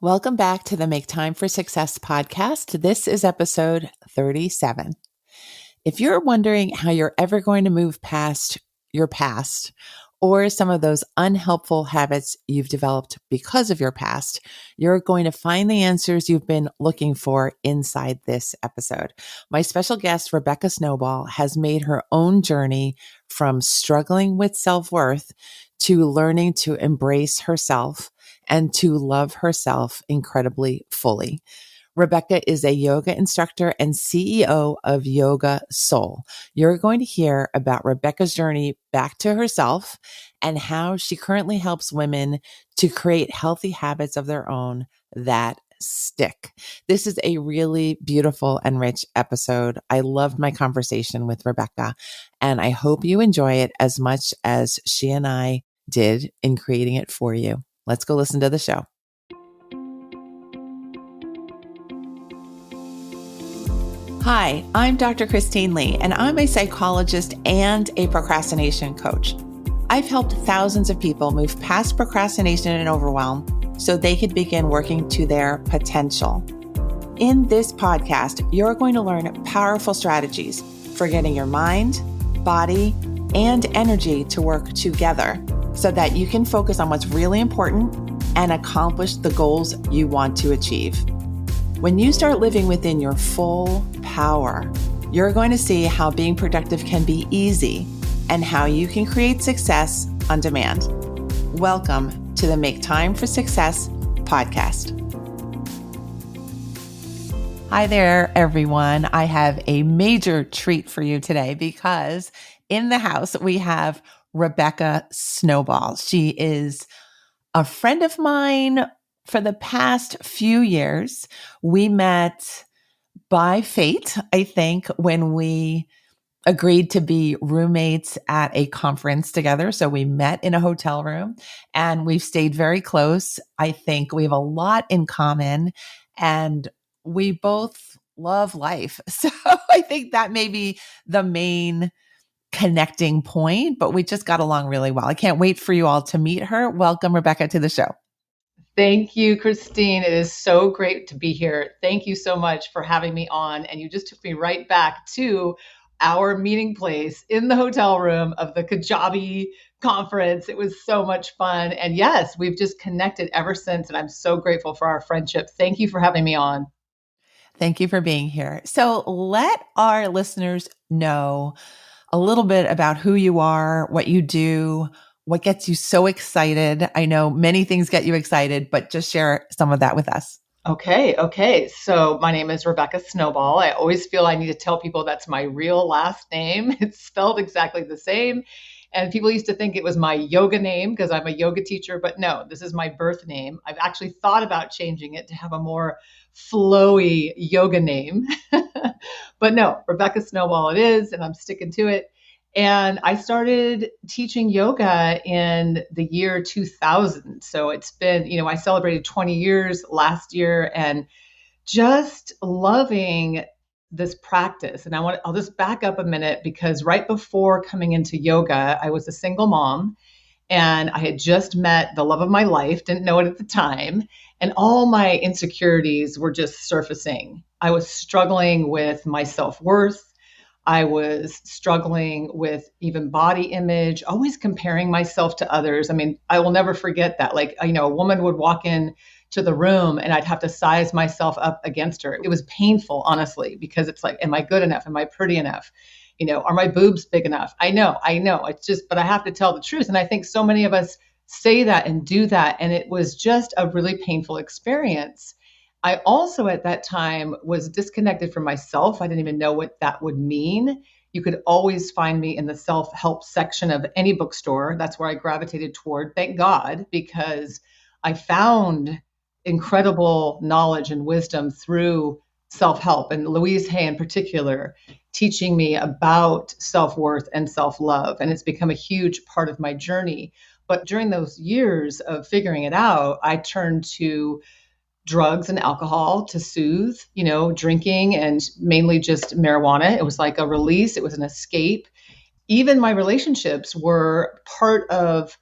Welcome back to the Make Time for Success podcast. This is episode 37. If you're wondering how you're ever going to move past your past or some of those unhelpful habits you've developed because of your past, you're going to find the answers you've been looking for inside this episode. My special guest, Rebecca Snowball, has made her own journey from struggling with self-worth to learning to embrace herself and to love herself incredibly fully. Rebecca is a yoga instructor and CEO of Yoga Soul. You're going to hear about Rebecca's journey back to herself and how she currently helps women to create healthy habits of their own that stick. This is a really beautiful and rich episode. I loved my conversation with Rebecca, and I hope you enjoy it as much as she and I did in creating it for you. Let's go listen to the show. Hi, I'm Dr. Christine Lee, and I'm a psychologist and a procrastination coach. I've helped thousands of people move past procrastination and overwhelm so they could begin working to their potential. In this podcast, you're going to learn powerful strategies for getting your mind, body, and energy to work together so that you can focus on what's really important and accomplish the goals you want to achieve. When you start living within your full power, you're going to see how being productive can be easy and how you can create success on demand. Welcome to the Make Time for Success podcast. Hi there, everyone. I have a major treat for you today because in the house we have Rebecca Snowball. She is a friend of mine for the past few years. We met by fate, I think, when we agreed to be roommates at a conference together. So we met in a hotel room and we've stayed very close. I think we have a lot in common and we both love life. So I think that may be the main connecting point, but we just got along really well. I can't wait for you all to meet her. Welcome, Rebecca, to the show. Thank you, Christine. It is so great to be here. Thank you so much for having me on. And you just took me right back to our meeting place in the hotel room of the Kajabi conference. It was so much fun. And yes, we've just connected ever since. And I'm so grateful for our friendship. Thank you for having me on. Thank you for being here. So let our listeners know a little bit about who you are, what you do, what gets you so excited. I know many things get you excited, but just share some of that with us. Okay. So my name is Rebecca Snowball. I always feel I need to tell people that's my real last name. It's spelled exactly the same. And people used to think it was my yoga name because I'm a yoga teacher, but no, this is my birth name. I've actually thought about changing it to have a more flowy yoga name. But no, Rebecca Snowball it is, and I'm sticking to it. And I started teaching yoga in the year 2000. So it's been, I celebrated 20 years last year and just loving this practice. And I'll just back up a minute because right before coming into yoga, I was a single mom and I had just met the love of my life, didn't know it at the time. And all my insecurities were just surfacing. I was struggling with my self-worth. I was struggling with even body image, always comparing myself to others. I mean, I will never forget that. Like, a woman would walk in to the room and I'd have to size myself up against her. It was painful, honestly, because it's like, am I good enough? Am I pretty enough? Are my boobs big enough? I know. It's just, but I have to tell the truth. And I think so many of us say that and do that. And it was just a really painful experience. I also at that time was disconnected from myself. I didn't even know what that would mean. You could always find me in the self-help section of any bookstore. That's where I gravitated toward, thank God, because I found incredible knowledge and wisdom through self-help, and Louise Hay in particular, teaching me about self-worth and self-love. And it's become a huge part of my journey. But during those years of figuring it out, I turned to drugs and alcohol to soothe, drinking and mainly just marijuana. It was like a release. It was an escape. Even my relationships were part of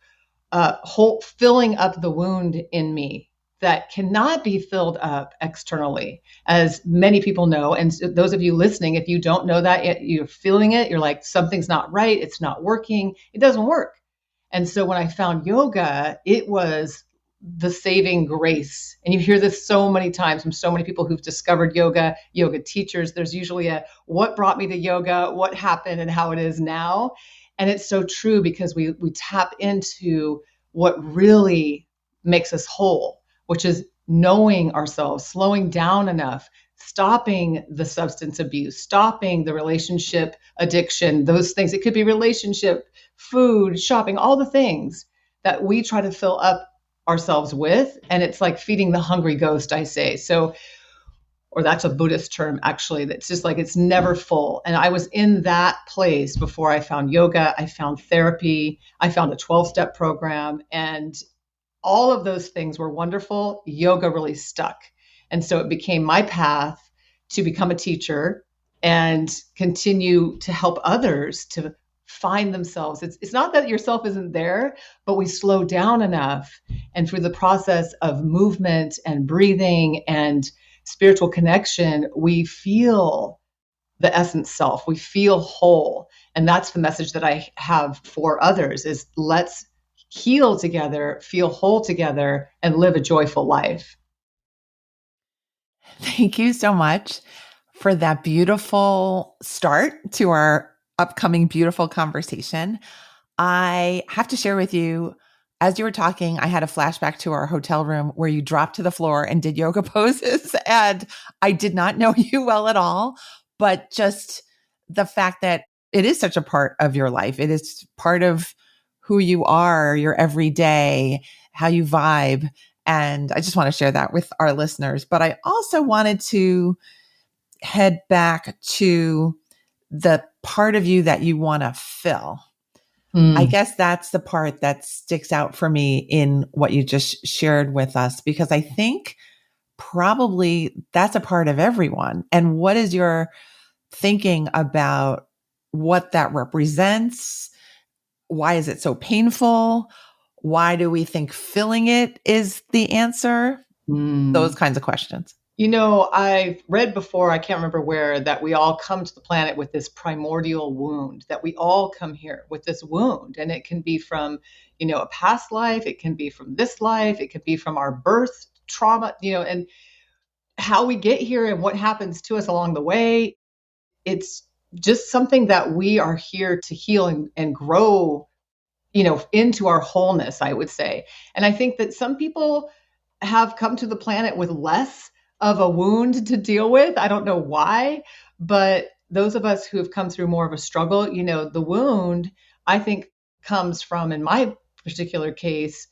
filling up the wound in me. that cannot be filled up externally, as many people know. And those of you listening, if you don't know that, you're feeling it, you're like, something's not right, it's not working, it doesn't work. And so when I found yoga, it was the saving grace. And you hear this so many times from so many people who've discovered yoga, yoga teachers. There's usually a what brought me to yoga, what happened, and how it is now. And it's so true because we tap into what really makes us whole, which is knowing ourselves, slowing down enough, stopping the substance abuse, stopping the relationship addiction, those things. It could be relationship, food, shopping, all the things that we try to fill up ourselves with. And it's like feeding the hungry ghost, I say. So, or that's a Buddhist term, actually, that's just like it's never full. And I was in that place before I found yoga. I found therapy. I found a 12-step program. And all of those things were wonderful. Yoga really stuck. And so it became my path to become a teacher and continue to help others to find themselves. It's not that yourself isn't there, but we slow down enough. And through the process of movement and breathing and spiritual connection, we feel the essence self. We feel whole. And that's the message that I have for others is let's heal together, feel whole together, and live a joyful life. Thank you so much for that beautiful start to our upcoming beautiful conversation. I have to share with you, as you were talking, I had a flashback to our hotel room where you dropped to the floor and did yoga poses. And I did not know you well at all, but just the fact that it is such a part of your life. It is part of who you are, your everyday, how you vibe. And I just want to share that with our listeners. But I also wanted to head back to the part of you that you want to fill. I guess that's the part that sticks out for me in what you just shared with us, because I think probably that's a part of everyone. And what is your thinking about what that represents? Why is it so painful? Why do we think filling it is the answer? Those kinds of questions. You know, I've read before, I can't remember where, that we all come to the planet with this primordial wound, that we all come here with this wound. And it can be from, a past life, it can be from this life, it could be from our birth trauma, and how we get here and what happens to us along the way. It's just something that we are here to heal and grow, into our wholeness, I would say. And I think that some people have come to the planet with less of a wound to deal with. I don't know why, but those of us who have come through more of a struggle, the wound, I think, comes from, in my particular case,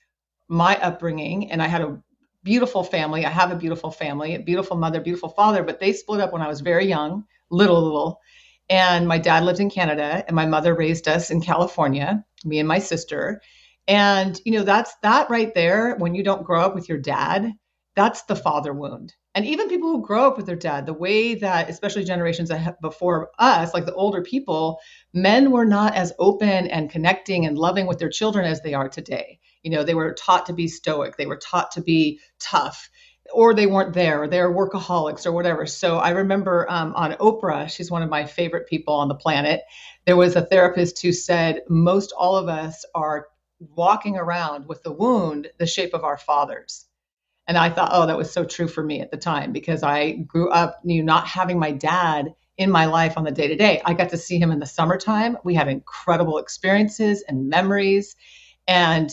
my upbringing. And I had a beautiful family. I have a beautiful family, a beautiful mother, beautiful father, but they split up when I was very young, little. And my dad lived in Canada and my mother raised us in California, me and my sister. And, that's that right there. When you don't grow up with your dad, that's the father wound. And even people who grow up with their dad, the way that, especially generations before us, like the older people, men were not as open and connecting and loving with their children as they are today. They were taught to be stoic. They were taught to be tough, or they weren't there, or they're workaholics or whatever. So I remember on Oprah, she's one of my favorite people on the planet. There was a therapist who said, most all of us are walking around with the wound the shape of our fathers. And I thought, oh, that was so true for me at the time, because I grew up not having my dad in my life on the day to day. I got to see him in the summertime. We had incredible experiences and memories, and,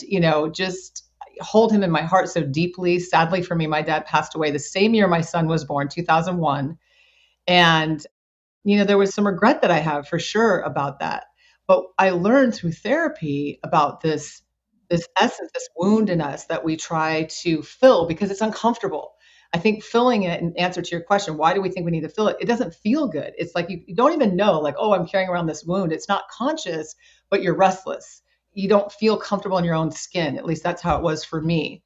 just hold him in my heart so deeply. Sadly for me, my dad passed away the same year my son was born, 2001. And, there was some regret that I have for sure about that. But I learned through therapy about this essence, this wound in us that we try to fill because it's uncomfortable. I think filling it, in answer to your question, why do we think we need to fill it? It doesn't feel good. It's like you don't even know, like, oh, I'm carrying around this wound. It's not conscious, but you're restless. You don't feel comfortable in your own skin. At least that's how it was for me.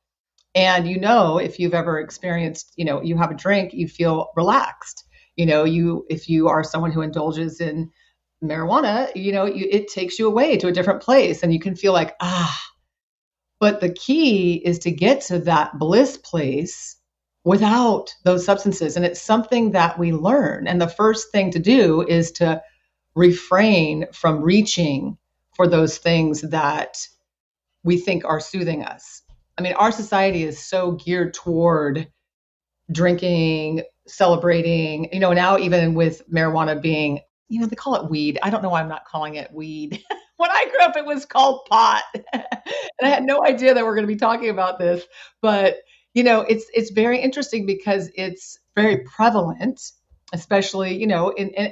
And if you've ever experienced, you have a drink, you feel relaxed. If you are someone who indulges in marijuana, it takes you away to a different place, and you can feel like, But the key is to get to that bliss place without those substances. And it's something that we learn. And the first thing to do is to refrain from reaching for those things that we think are soothing us. I mean, our society is so geared toward drinking, celebrating, now even with marijuana being, they call it weed. I don't know why I'm not calling it weed. When I grew up, it was called pot. And I had no idea that we're going to be talking about this. But, it's very interesting because it's very prevalent, especially, and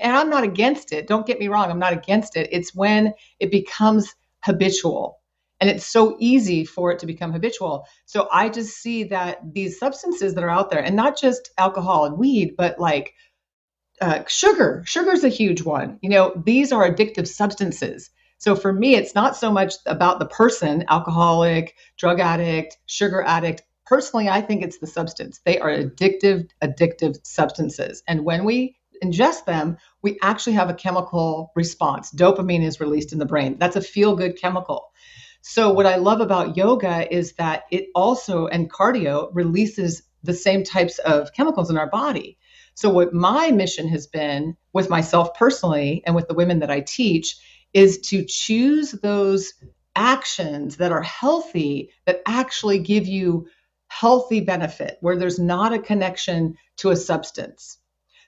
I'm not against it. Don't get me wrong. I'm not against it. It's when it becomes habitual. And it's so easy for it to become habitual. So I just see that these substances that are out there, and not just alcohol and weed, but like sugar. Sugar's a huge one. These are addictive substances. So for me, it's not so much about the person, alcoholic, drug addict, sugar addict. Personally, I think it's the substance. They are addictive substances. And when we ingest them, we actually have a chemical response. Dopamine is released in the brain. That's a feel-good chemical. So what I love about yoga is that it also, and cardio, releases the same types of chemicals in our body. So what my mission has been with myself personally and with the women that I teach is to choose those actions that are healthy, that actually give you healthy benefit, where there's not a connection to a substance.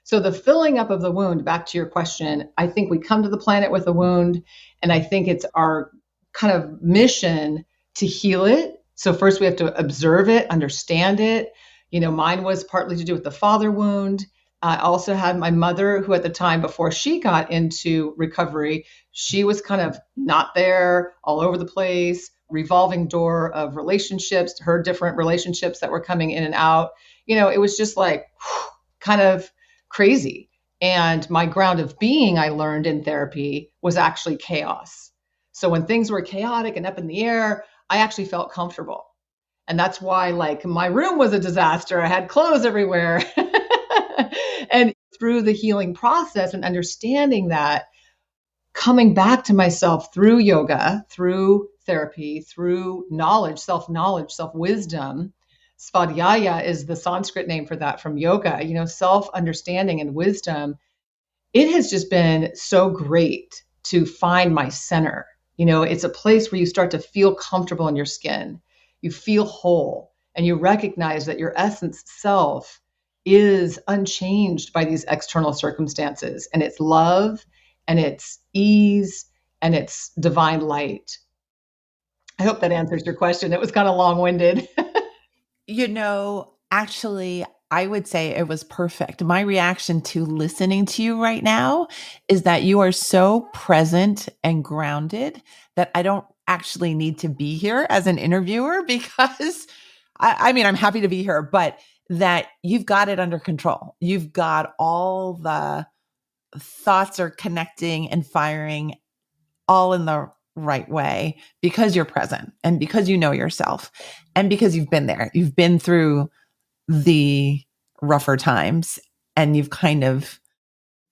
So the filling up of the wound, back to your question, I think we come to the planet with a wound, and I think it's our kind of mission to heal it. So first we have to observe it, understand it. Mine was partly to do with the father wound. I also had my mother, who at the time before she got into recovery, she was kind of not there, all over the place, revolving door of relationships, her different relationships that were coming in and out. It was just like kind of crazy. And my ground of being, I learned in therapy, was actually chaos. So when things were chaotic and up in the air, I actually felt comfortable. And that's why, like, my room was a disaster. I had clothes everywhere. And through the healing process and understanding that, coming back to myself through yoga, through therapy, through knowledge, self-wisdom, svadhyaya is the Sanskrit name for that from yoga, self-understanding and wisdom. It has just been so great to find my center. It's a place where you start to feel comfortable in your skin. You feel whole, and you recognize that your essence self is unchanged by these external circumstances. And it's love, and it's ease, and it's divine light. I hope that answers your question. It was kind of long-winded. Actually, I would say it was perfect. My reaction to listening to you right now is that you are so present and grounded that I don't actually need to be here as an interviewer, because I mean, I'm happy to be here, but that you've got it under control. You've got all the thoughts are connecting and firing all in the right way because you're present and because you know yourself and because you've been there. You've been through the rougher times and you've kind of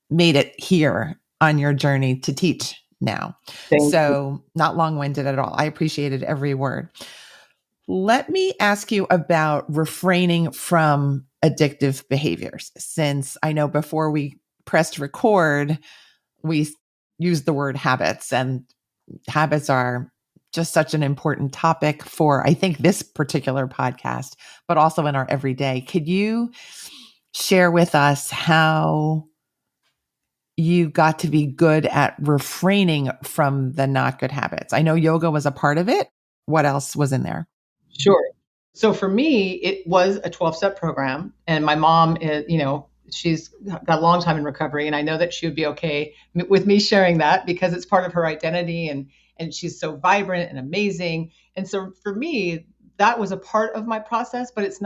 made it here on your journey to teach now. Thank you. So not long-winded at all. I appreciated every word. Let me ask you about refraining from addictive behaviors, since I know before we pressed record, we used the word habits, and habits are just such an important topic for, I think, this particular podcast, but also in our everyday. Could you share with us how you got to be good at refraining from the not good habits? I know yoga was a part of it. What else was in there? Sure. So for me, it was a 12-step program. And my mom is, she's got a long time in recovery. And I know that she would be okay with me sharing that because it's part of her identity. And she's so vibrant and amazing. And so for me, that was a part of my process, but it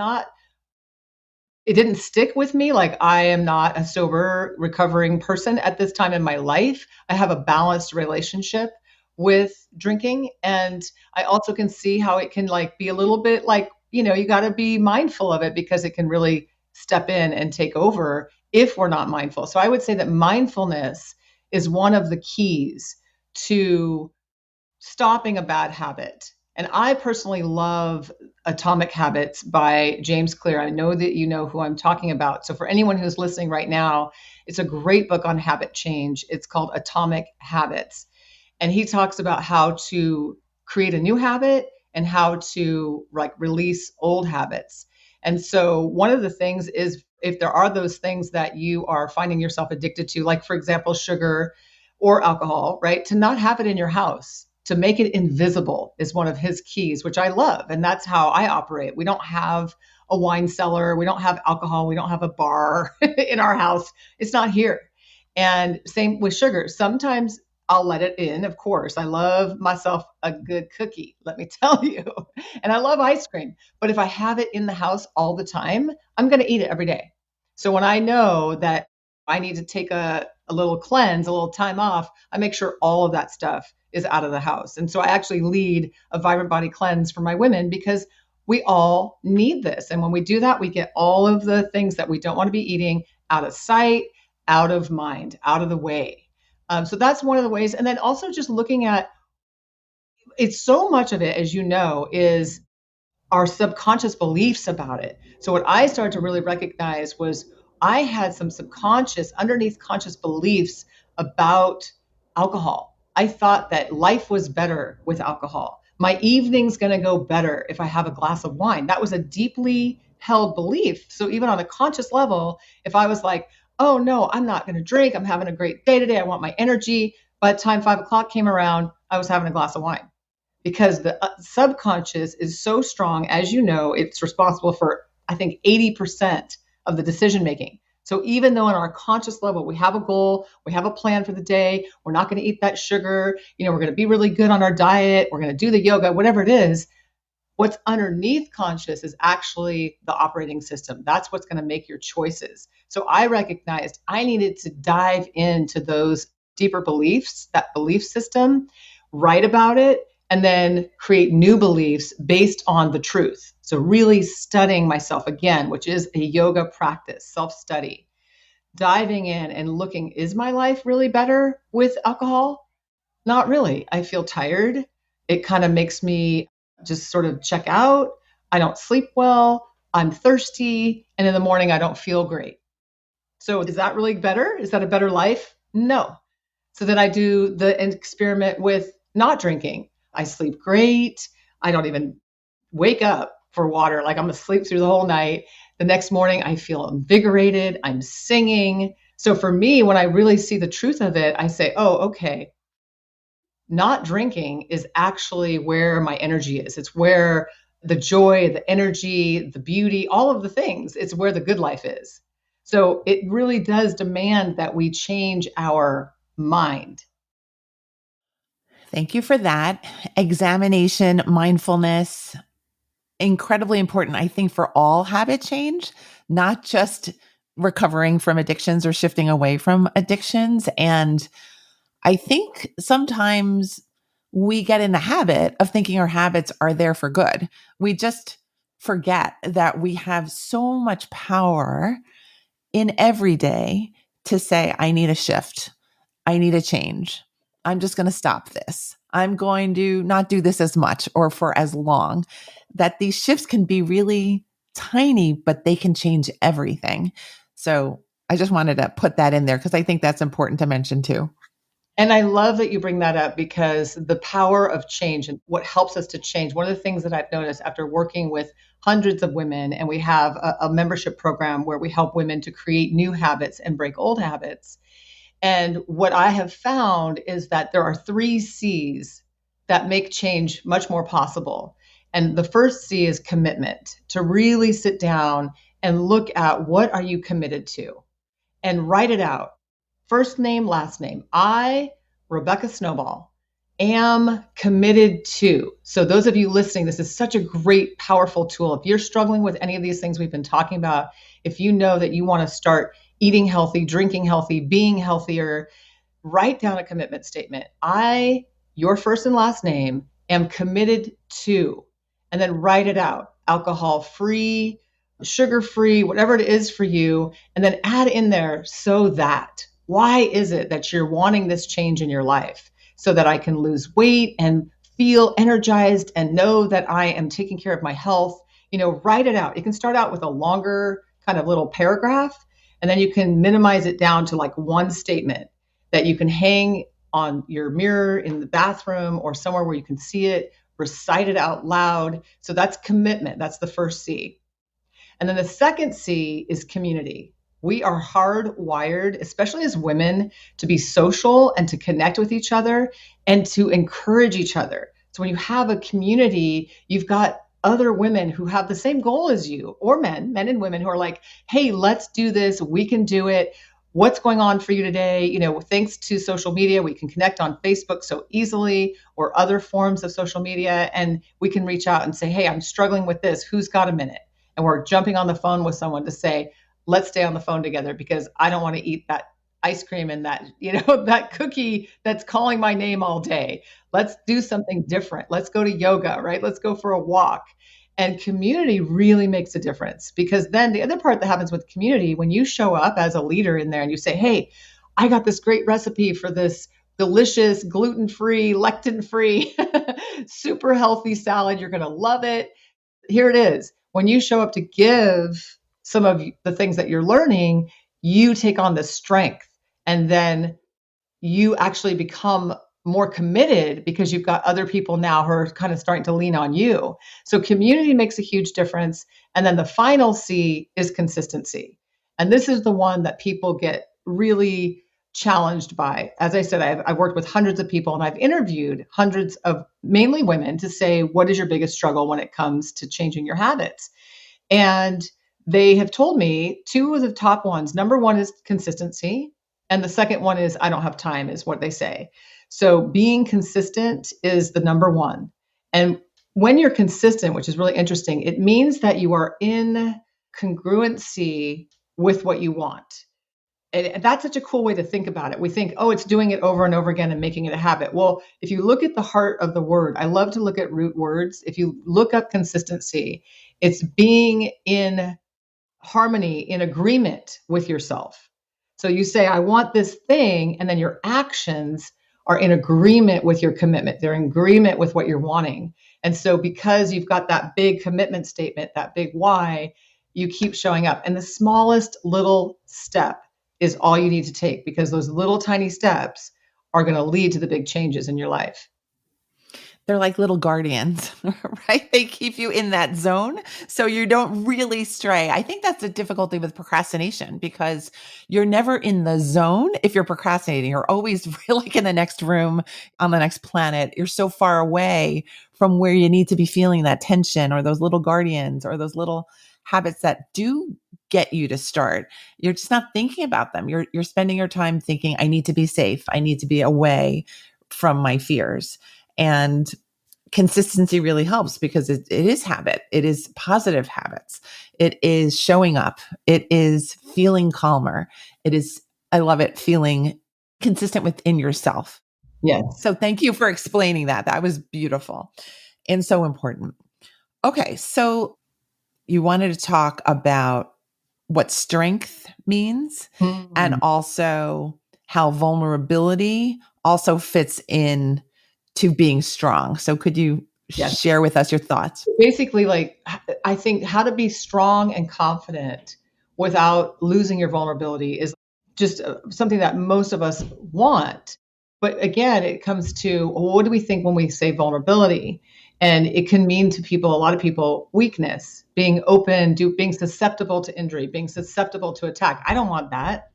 didn't stick with me. Like, I am not a sober recovering person at this time in my life. I have a balanced relationship with drinking. And I also can see how it can be a little bit you got to be mindful of it because it can really step in and take over if we're not mindful. So I would say that mindfulness is one of the keys to stopping a bad habit And I personally love Atomic Habits by James Clear. I know that you know who I'm talking about. So for anyone who's listening right now, it's a great book on habit change. It's called Atomic Habits. And he talks about how to create a new habit and how to like release old habits. And so one of the things is if there are those things that you are finding yourself addicted to, like for example, sugar or alcohol, right? To not have it in your house, to make it invisible is one of his keys, which I love. And that's how I operate. We don't have a wine cellar, we don't have alcohol, we don't have a bar in our house. It's not here. And same with sugar. Sometimes I'll let it in, of course. I love myself a good cookie, let me tell you. And I love ice cream. But if I have it in the house all the time, I'm going to eat it every day. So when I know that I need to take a little cleanse, a little time off, I make sure all of that stuff is out of the house. And so I actually lead a vibrant body cleanse for my women because we all need this. And when we do that, we get all of the things that we don't want to be eating out of sight, out of mind, out of the way. So that's one of the ways. And then also just looking at it's so much of it, as you know, is our subconscious beliefs about it. So what I started to really recognize was I had some subconscious, underneath conscious beliefs about alcohol. I thought that life was better with alcohol. My evening's going to go better if I have a glass of wine. That was a deeply held belief. So even on a conscious level, if I was like, oh no, I'm not going to drink, I'm having a great day today, I want my energy. By the time 5 o'clock came around, I was having a glass of wine because the subconscious is so strong. As you know, it's responsible for, I think, 80% of the decision making. So even though on our conscious level, we have a goal, we have a plan for the day, we're not going to eat that sugar, we're going to be really good on our diet, we're going to do the yoga, whatever it is, what's underneath conscious is actually the operating system. That's what's going to make your choices. So I recognized I needed to dive into those deeper beliefs, that belief system, write about it, and then create new beliefs based on the truth. So really studying myself again, which is a yoga practice, self-study, diving in and looking, is my life really better with alcohol? Not really. I feel tired. It kind of makes me just sort of check out. I don't sleep well. I'm thirsty. And in the morning, I don't feel great. So is that really better? Is that a better life? No. So then I do the experiment with not drinking. I sleep great. I don't even wake up for water. Like I'm going to sleep through the whole night. The next morning, I feel invigorated. I'm singing. So for me, when I really see the truth of it, I say, oh, okay, not drinking is actually where my energy is. It's where the joy, the energy, the beauty, all of the things, it's where the good life is. So it really does demand that we change our mind. Thank you for that. Examination, mindfulness, incredibly important, I think, for all habit change, not just recovering from addictions or shifting away from addictions. And I think sometimes we get in the habit of thinking our habits are there for good. We just forget that we have so much power in every day to say, I need a shift. I need a change. I'm just going to stop this. I'm going to not do this as much or for as long. That these shifts can be really tiny, but they can change everything. So I just wanted to put that in there because I think that's important to mention too. And I love that you bring that up because the power of change and what helps us to change. One of the things that I've noticed after working with hundreds of women, and we have a membership program where we help women to create new habits and break old habits. And what I have found is that there are 3 C's that make change much more possible. And the first C is commitment, to really sit down and look at what are you committed to and write it out. First name, last name. I, Rebecca Snowball, am committed to. So those of you listening, this is such a great, powerful tool. If you're struggling with any of these things we've been talking about, if you know that you want to start eating healthy, drinking healthy, being healthier, write down a commitment statement. I, your first and last name, am committed to, and then write it out. Alcohol free, sugar free, whatever it is for you, and then add in there so that. Why is it that you're wanting this change in your life? So that I can lose weight and feel energized and know that I am taking care of my health, write it out. You can start out with a longer kind of little paragraph, and then you can minimize it down to like one statement that you can hang on your mirror in the bathroom or somewhere where you can see it, recite it out loud. So that's commitment. That's the first C. And then the second C is community. We are hardwired, especially as women, to be social and to connect with each other and to encourage each other. So when you have a community, you've got other women who have the same goal as you, or men and women who are like, hey, let's do this. We can do it. What's going on for you today? Thanks to social media, we can connect on Facebook so easily, or other forms of social media. And we can reach out and say, hey, I'm struggling with this. Who's got a minute? And we're jumping on the phone with someone to say, let's stay on the phone together because I don't want to eat that ice cream and that, that cookie that's calling my name all day. Let's do something different. Let's go to yoga, right? Let's go for a walk. And community really makes a difference, because then the other part that happens with community, when you show up as a leader in there and you say, hey, I got this great recipe for this delicious, gluten-free, lectin-free, super healthy salad. You're going to love it. Here it is. When you show up to give some of the things that you're learning, you take on the strength, and then you actually become more committed because you've got other people now who are kind of starting to lean on you. So community makes a huge difference. And then the final C is consistency. And this is the one that people get really challenged by. As I said, I've worked with hundreds of people, and I've interviewed hundreds of mainly women to say, what is your biggest struggle when it comes to changing your habits? And they have told me two of the top ones. Number one is consistency. And the second one is I don't have time, is what they say. So being consistent is the number one. And when you're consistent, which is really interesting, it means that you are in congruency with what you want. And that's such a cool way to think about it. We think, oh, it's doing it over and over again and making it a habit. Well, if you look at the heart of the word, I love to look at root words. If you look up consistency, it's being in harmony, in agreement with yourself. So you say, I want this thing, and then your actions are in agreement with your commitment. They're in agreement with what you're wanting. And so because you've got that big commitment statement, that big why, you keep showing up. And the smallest little step is all you need to take, because those little tiny steps are going to lead to the big changes in your life. They're like little guardians, right? They keep you in that zone so you don't really stray. I think that's the difficulty with procrastination, because you're never in the zone if you're procrastinating. You're always like in the next room, on the next planet. You're so far away from where you need to be feeling that tension, or those little guardians, or those little habits that do get you to start. You're just not thinking about them. You're spending your time thinking, I need to be safe. I need to be away from my fears. And consistency really helps, because it is habit. It is positive habits. It is showing up. It is feeling calmer. It is, I love it, feeling consistent within yourself. Yes. So thank you for explaining that. That was beautiful and so important. Okay. So you wanted to talk about what strength means, and also how vulnerability also fits in to being strong. So could you share with us your thoughts? Basically, like, I think how to be strong and confident without losing your vulnerability is just something that most of us want. But again, it comes to, what do we think when we say vulnerability? And it can mean to people, a lot of people, weakness, being open, being susceptible to injury, being susceptible to attack. I don't want that.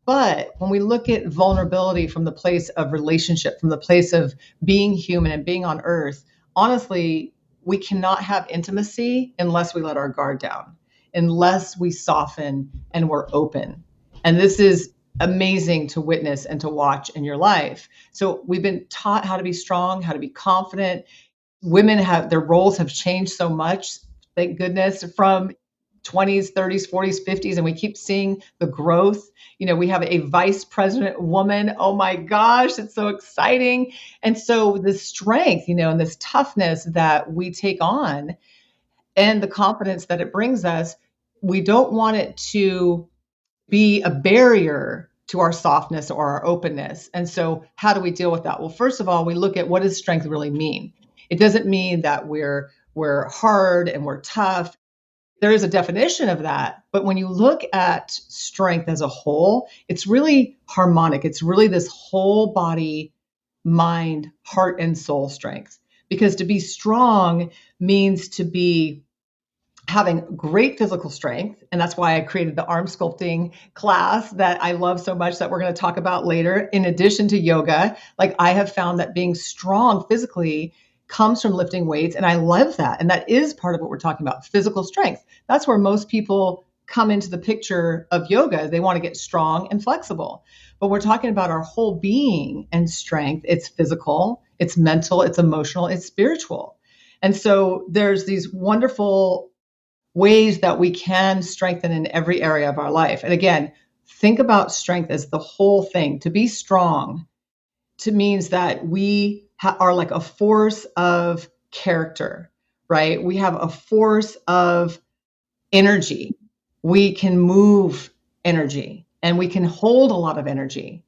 But when we look at vulnerability from the place of relationship, from the place of being human and being on earth, honestly, we cannot have intimacy unless we let our guard down, unless we soften and we're open. And this is amazing to witness and to watch in your life. So we've been taught how to be strong, how to be confident. Women their roles have changed so much, thank goodness, from 20s, 30s, 40s, 50s, and we keep seeing the growth. We have a vice president woman. Oh my gosh, it's so exciting. And so the strength, and this toughness that we take on, and the confidence that it brings us, we don't want it to be a barrier to our softness or our openness. And so how do we deal with that? Well, first of all, we look at, what does strength really mean? It doesn't mean that we're hard and we're tough. There is a definition of that, but when you look at strength as a whole, it's really harmonic. It's really this whole body, mind, heart, and soul strength. Because to be strong means to be having great physical strength. And that's why I created the arm sculpting class that I love so much that we're going to talk about later. In addition to yoga, like I have found that being strong physically comes from lifting weights. And I love that. And that is part of what we're talking about, physical strength. That's where most people come into the picture of yoga. They want to get strong and flexible. But we're talking about our whole being and strength. It's physical, it's mental, it's emotional, it's spiritual. And so there's these wonderful ways that we can strengthen in every area of our life. And again, think about strength as the whole thing. To be strong means that we are like a force of character, right? We have a force of energy. We can move energy and we can hold a lot of energy.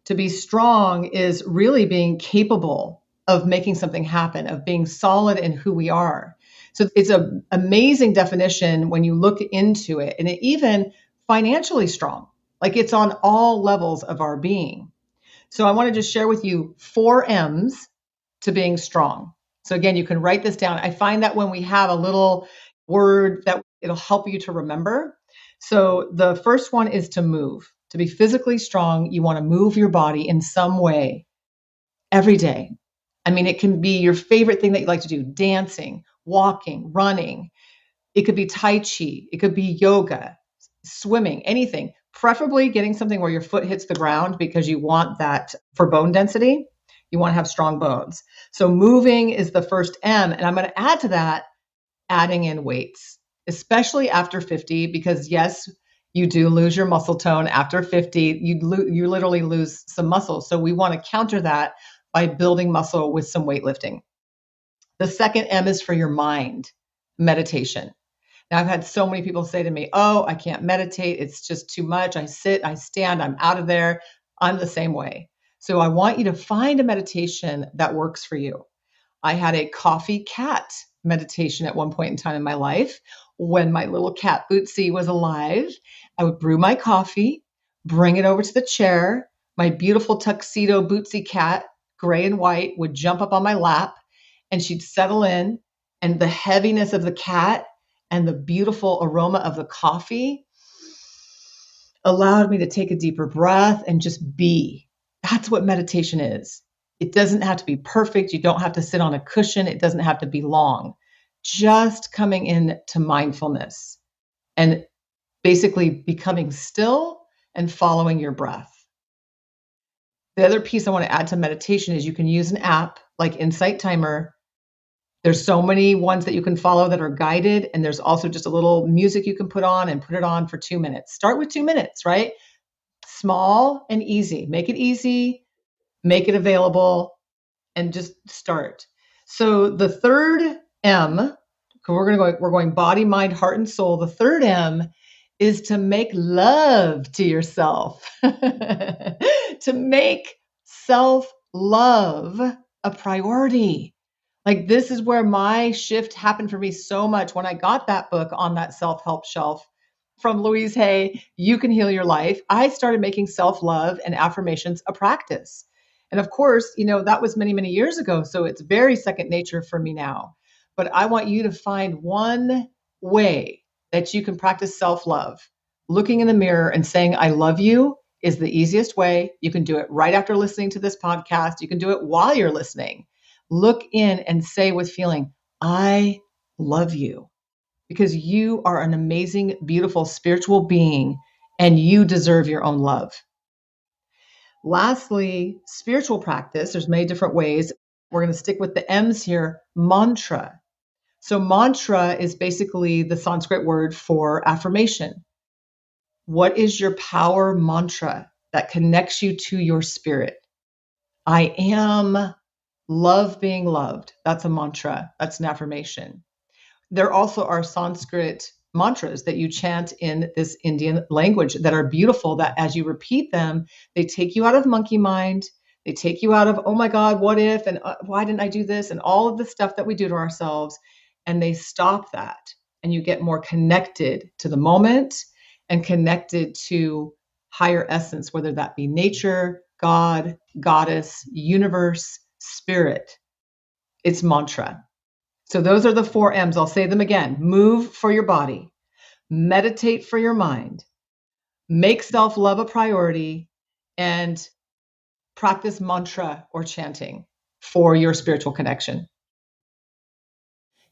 To be strong is really being capable of making something happen, of being solid in who we are. So it's an amazing definition when you look into it, and even financially strong, like it's on all levels of our being. So I want to just share with you 4 M's to being strong. So again, you can write this down. I find that when we have a little word that it'll help you to remember. So the first one is to move. To be physically strong, you want to move your body in some way every day. I mean, it can be your favorite thing that you like to do, dancing, walking, running. It could be Tai Chi. It could be yoga, swimming, anything. Preferably getting something where your foot hits the ground because you want that for bone density. You want to have strong bones. So moving is the first M. And I'm going to add to that, adding in weights, especially after 50, because yes, you do lose your muscle tone after 50. You literally lose some muscle. So we want to counter that by building muscle with some weightlifting. The second M is for your mind, meditation. Now, I've had so many people say to me, oh, I can't meditate. It's just too much. I sit, I stand, I'm out of there. I'm the same way. So I want you to find a meditation that works for you. I had a coffee cat meditation at one point in time in my life when my little cat Bootsy was alive. I would brew my coffee, bring it over to the chair. My beautiful tuxedo Bootsy cat, gray and white, would jump up on my lap and she'd settle in, and the heaviness of the cat and the beautiful aroma of the coffee allowed me to take a deeper breath and just be. That's what meditation is. It doesn't have to be perfect. You don't have to sit on a cushion. It doesn't have to be long. Just coming into mindfulness and basically becoming still and following your breath. The other piece I want to add to meditation is you can use an app like Insight Timer. There's so many ones that you can follow that are guided, and there's also just a little music you can put on and put it on for 2 minutes. Start with 2 minutes, right? Small and easy. Make it easy, make it available, and just start. So the third M, we're going body, mind, heart, and soul. The third M is to make love to yourself, to make self-love a priority. Like this is where my shift happened for me so much when I got that book on that self-help shelf from Louise Hay, You Can Heal Your Life. I started making self-love and affirmations a practice. And of course, that was many, many years ago. So it's very second nature for me now. But I want you to find one way that you can practice self-love. Looking in the mirror and saying, I love you is the easiest way. You can do it right after listening to this podcast. You can do it while you're listening. Look in and say with feeling, I love you, because you are an amazing, beautiful spiritual being and you deserve your own love. Lastly, spiritual practice. There's many different ways. We're going to stick with the M's here. Mantra. So mantra is basically the Sanskrit word for affirmation. What is your power mantra that connects you to your spirit? I am love being loved. That's a mantra. That's an affirmation. There also are Sanskrit mantras that you chant in this Indian language that are beautiful, that as you repeat them, they take you out of monkey mind. They take you out of, oh my God, what if, and why didn't I do this? And all of the stuff that we do to ourselves. And they stop that. And you get more connected to the moment and connected to higher essence, whether that be nature, God, goddess, universe, spirit. It's mantra. So those are the 4 M's. I'll say them again. Move for your body, meditate for your mind, make self-love a priority, and practice mantra or chanting for your spiritual connection.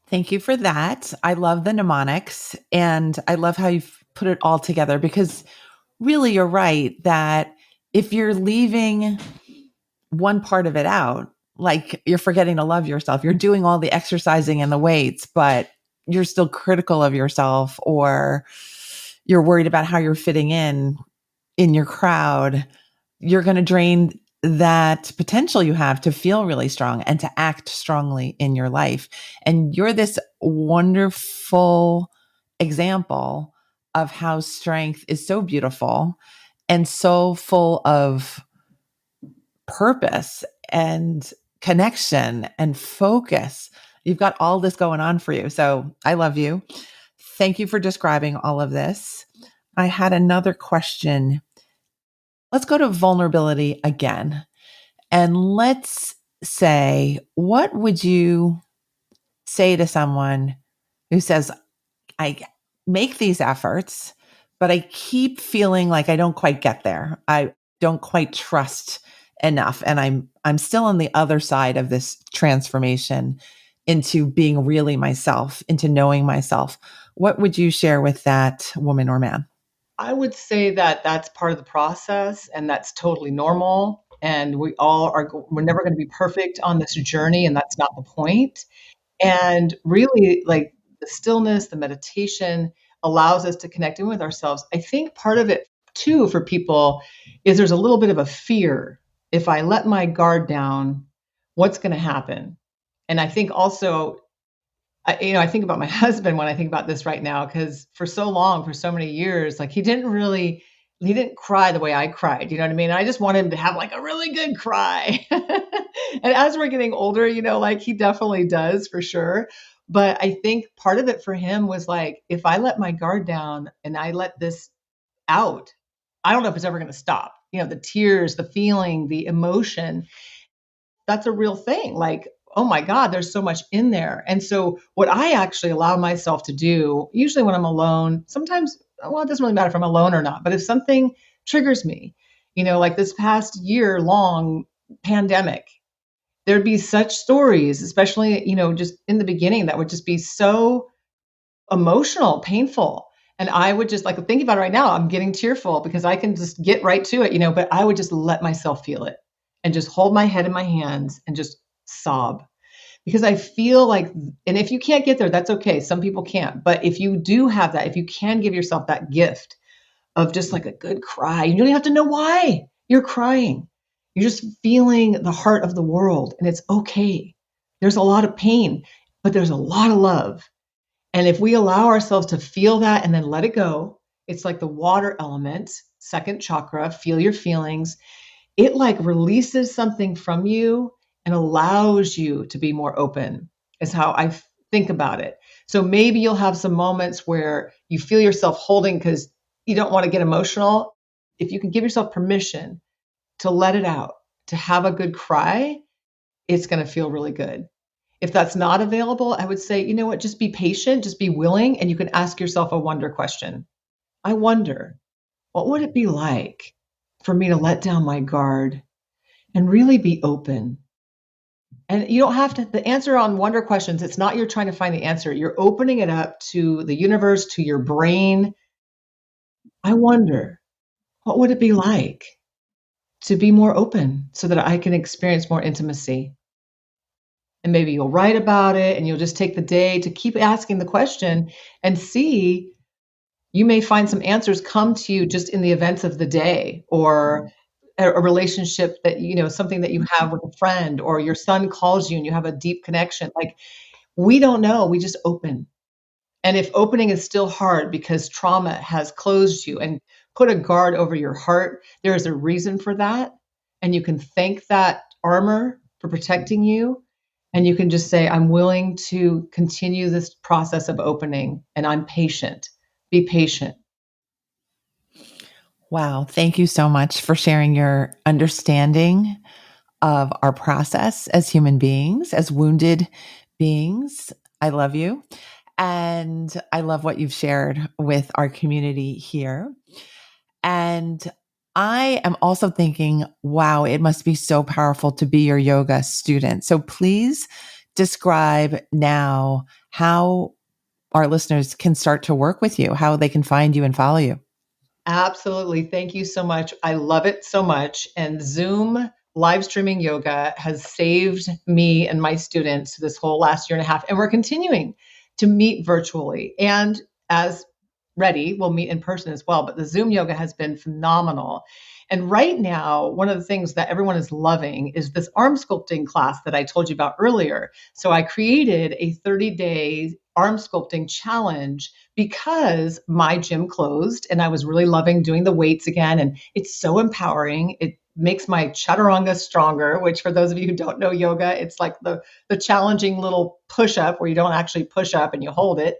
Thank you for that. I love the mnemonics and I love how you've put it all together because really you're right that if you're leaving one part of it out, like you're forgetting to love yourself, you're doing all the exercising and the weights, but you're still critical of yourself or you're worried about how you're fitting in your crowd, you're going to drain that potential you have to feel really strong and to act strongly in your life. And you're this wonderful example of how strength is so beautiful and so full of purpose and connection and focus. You've got all this going on for you. So I love you. Thank you for describing all of this. I had another question. Let's go to vulnerability again. And let's say, what would you say to someone who says, I make these efforts, but I keep feeling like I don't quite get there. I don't quite trust enough. And I'm still on the other side of this transformation into being really myself, into knowing myself. What would you share with that woman or man? I would say that that's part of the process and that's totally normal. And we all are, we're never going to be perfect on this journey, and that's not the point. And really, like the stillness, the meditation allows us to connect in with ourselves. I think part of it too for people is there's a little bit of a fear. If I let my guard down, what's going to happen? And I think also, I think about my husband when I think about this right now, because for so long, for so many years, like he didn't cry the way I cried. You know what I mean? I just wanted him to have like a really good cry. And as we're getting older, like he definitely does for sure. But I think part of it for him was like, if I let my guard down and I let this out, I don't know if it's ever going to stop. The tears, the feeling, the emotion, that's a real thing. Like, oh my God, there's so much in there. And so what I actually allow myself to do, usually when I'm alone, sometimes, well, it doesn't really matter if I'm alone or not, but if something triggers me, like this past year long pandemic, there'd be such stories, especially, just in the beginning, that would just be so emotional, painful. And I would just like thinking about it right now, I'm getting tearful because I can just get right to it, but I would just let myself feel it and just hold my head in my hands and just sob. Because I feel like, and if you can't get there, that's okay. Some people can't. But if you do have that, if you can give yourself that gift of just like a good cry, you don't even have to know why you're crying. You're just feeling the heart of the world, and it's okay. There's a lot of pain, but there's a lot of love. And if we allow ourselves to feel that and then let it go, it's like the water element, second chakra, feel your feelings. It like releases something from you and allows you to be more open, is how I think about it. So maybe you'll have some moments where you feel yourself holding because you don't want to get emotional. If you can give yourself permission to let it out, to have a good cry, it's going to feel really good. If that's not available, I would say, you know what, just be patient, just be willing, and you can ask yourself a wonder question. I wonder, what would it be like for me to let down my guard and really be open? And you don't have to, the answer on wonder questions, it's not you're trying to find the answer. You're opening it up to the universe, to your brain. I wonder, what would it be like to be more open so that I can experience more intimacy? And maybe you'll write about it and you'll just take the day to keep asking the question and see. You may find some answers come to you just in the events of the day, or a relationship that, something that you have with a friend, or your son calls you and you have a deep connection. Like, we don't know. We just open. And if opening is still hard because trauma has closed you and put a guard over your heart, there is a reason for that. and you can thank that armor for protecting you. And you can just say, I'm willing to continue this process of opening, and I'm patient. Be patient. Wow. Thank you so much for sharing your understanding of our process as human beings, as wounded beings. I love you. And I love what you've shared with our community here. And I am also thinking, wow, it must be so powerful to be your yoga student. So please describe now how our listeners can start to work with you, how they can find you and follow you. Absolutely. Thank you so much. I love it so much. And Zoom live streaming yoga has saved me and my students this whole last year and a half. And we're continuing to meet virtually. And as ready, we'll meet in person as well. But the Zoom yoga has been phenomenal. And right now, one of the things that everyone is loving is this arm sculpting class that I told you about earlier. So I created a 30-day arm sculpting challenge because my gym closed and I was really loving doing the weights again. And it's so empowering. It makes my chaturanga stronger, which for those of you who don't know yoga, it's like the challenging little push up where you don't actually push up and you hold it.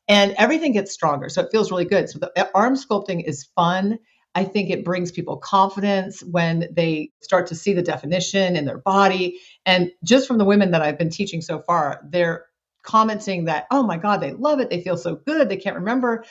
And everything gets stronger. So it feels really good. So the arm sculpting is fun. I think it brings people confidence when they start to see the definition in their body. And just from the women that I've been teaching so far, they're commenting that, oh my God, they love it. They feel so good. They can't remember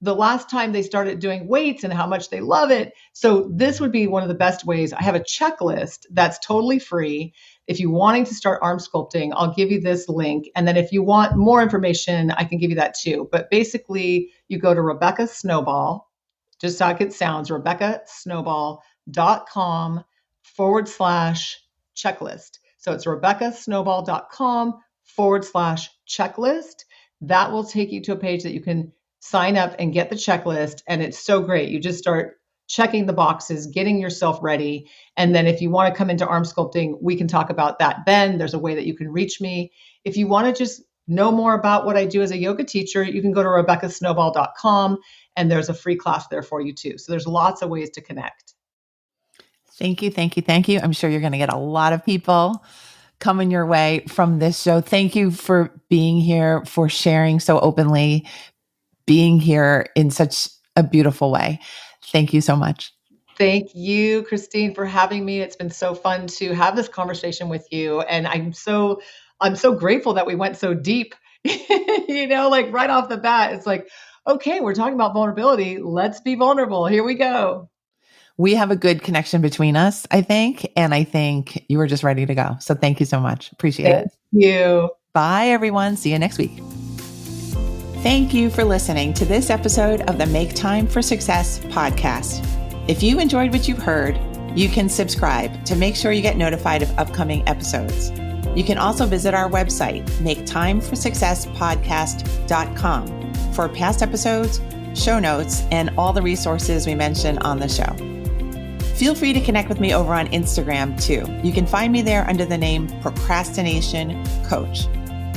the last time they started doing weights and how much they love it. So this would be one of the best ways. I have a checklist that's totally free. If you're wanting to start arm sculpting, I'll give you this link. And then if you want more information, I can give you that too. But basically, you go to Rebecca Snowball, just like it sounds, RebeccaSnowball.com/checklist. So it's RebeccaSnowball.com/checklist. That will take you to a page that you can sign up and get the checklist. And it's so great. You just start checking the boxes, getting yourself ready. And then if you want to come into arm sculpting, we can talk about that then. There's a way that you can reach me. If you want to just know more about what I do as a yoga teacher, you can go to RebeccaSnowball.com and there's a free class there for you too. So there's lots of ways to connect. Thank you. Thank you. Thank you. I'm sure you're going to get a lot of people coming your way from this show. Thank you for being here, for sharing so openly, being here in such a beautiful way. Thank you so much. Thank you, Christine, for having me. It's been so fun to have this conversation with you. And I'm so grateful that we went so deep, like right off the bat, it's like, okay, we're talking about vulnerability. Let's be vulnerable. Here we go. We have a good connection between us, I think. And I think you were just ready to go. So thank you so much. Appreciate it. Thank you. Bye, everyone. See you next week. Thank you for listening to this episode of the Make Time for Success podcast. If you enjoyed what you've heard, you can subscribe to make sure you get notified of upcoming episodes. You can also visit our website, maketimeforsuccesspodcast.com, for past episodes, show notes, and all the resources we mention on the show. Feel free to connect with me over on Instagram too. You can find me there under the name Procrastination Coach.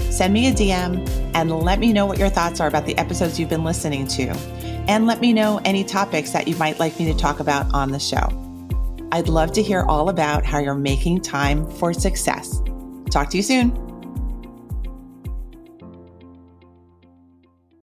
Send me a DM and let me know what your thoughts are about the episodes you've been listening to. And let me know any topics that you might like me to talk about on the show. I'd love to hear all about how you're making time for success. Talk to you soon.